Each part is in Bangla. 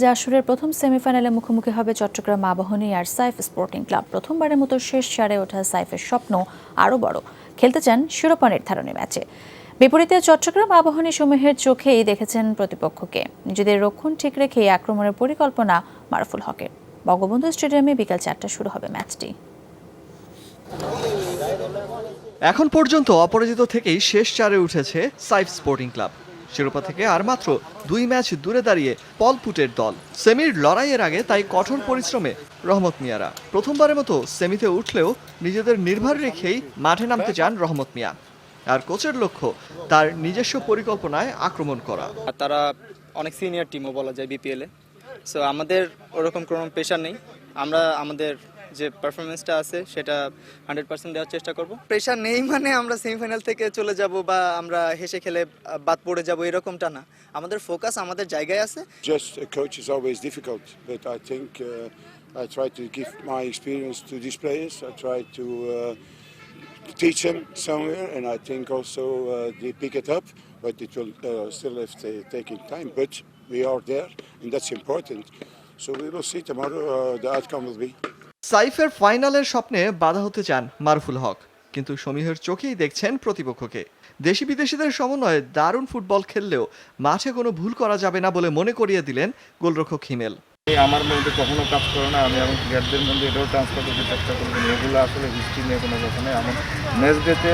আসরের প্রথম সেমিফাইনালে মুখোমুখি হবে চট্টগ্রাম আবাহনী আর সাইফ স্পোর্টিং ক্লাব। প্রথমবারের মতো শেষ চারে ওঠা সাইফের স্বপ্ন আরও বড়, খেলতে চান শিরোপা নির্ধারণী ম্যাচে। বিপরীতে চট্টগ্রাম আবাহনী সমূহের চোখেই দেখেছেন প্রতিপক্ষকে। নিজেদের রক্ষণ ঠিক রেখে আক্রমণের পরিকল্পনা মারুফুল হকের। বঙ্গবন্ধু স্টেডিয়ামে বিকাল 4টায় শুরু হবে ম্যাচটি। এখন পর্যন্ত অপরাজিত থেকেই শেষ চারে উঠেছে সাইফ স্পোর্টিং ক্লাব। শিরোপা থেকে আর মাত্র 2 ম্যাচ দূরে দাঁড়িয়ে পলপুটের দল। সেমির লড়াইয়ের আগে তাই কঠোর পরিশ্রমে রহমত মিয়ারা। প্রথমবারের মতো সেমিতে উঠলেও নিজেদের নির্ভর রেখেই মাঠে নামতে চান রহমত মিয়া। আর কোচের লক্ষ্য তার নিজস্ব পরিকল্পনায় আক্রমণ করা। তারা অনেক সিনিয়র টিমও বলা যায় বিপিএলে, সো আমাদের ওরকম কোনো প্রেশার নেই। আমরা আমাদের যে পারফরমেন্সটা আছে সেটা 100% দেওয়ার চেষ্টা করব। প্রেশার নেই মানে আমরা সেমিফাইনাল থেকে চলে যাব বা আমরা হেসে খেলে বাদ পড়ে যাব এরকমটা না। আমাদের ফোকাস আমাদের জায়গায় আছে। Just a coach is always difficult, but I think I try to give my experience to these players. I try to teach them somewhere, and I think also they pick it up, but it will still have taking time. But we are there, and that's important. So we will see tomorrow the outcome will be. সাইফের ফাইনালের স্বপ্নে বাধা হতে চান মারুফুল হক, কিন্তু সমীহের চোখেই দেখছেন প্রতিপক্ষকে। দেশি বিদেশিদের সমন্বয়ে দারুণ ফুটবল খেললেও মাঠে কোনো ভুল করা যাবে না বলে মনে করিয়ে দিলেন গোলরক্ষক হিমেল। আমার মধ্যে কখনো কাজ করে না, আমি এখন প্লেয়ারদের মধ্যে এটাও ট্রান্সফার করতে চেষ্টা করবেন। এগুলো আসলে হিস্ট্রি নিয়ে কোনো কথা নেই। আমার ম্যাচ ডেতে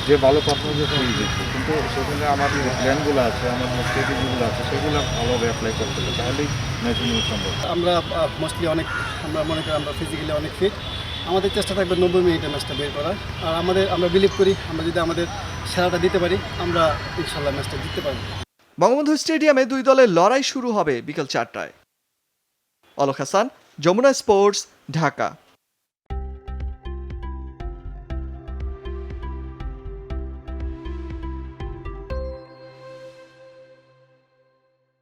যে ভালো পারফরমেন্স হয়ে যাচ্ছে, কিন্তু সেখানে আমার যে প্ল্যানগুলো আছে, আমার যে স্ট্র্যাটেজিগুলো আছে, সেগুলো ভালোভাবে অ্যাপ্লাই করতে হবে, তাহলেই ম্যাচ উইনিং সম্ভব। আমরা মোস্টলি আমরা মনে করি আমরা ফিজিক্যালি অনেক ফিট। আমাদের চেষ্টা থাকবে 90 মিনিটে ম্যাচটা বের করার। আর আমরা বিলিভ করি আমরা যদি আমাদের সেরাটা দিতে পারি, আমরা ইনশাল্লাহ ম্যাচটা জিততে পারবো। বঙ্গবন্ধু স্টেডিয়ামে দুই দলের লড়াই শুরু হবে বিকেল 4টায়। অলক হাসান, যমুনা স্পোর্টস, ঢাকা।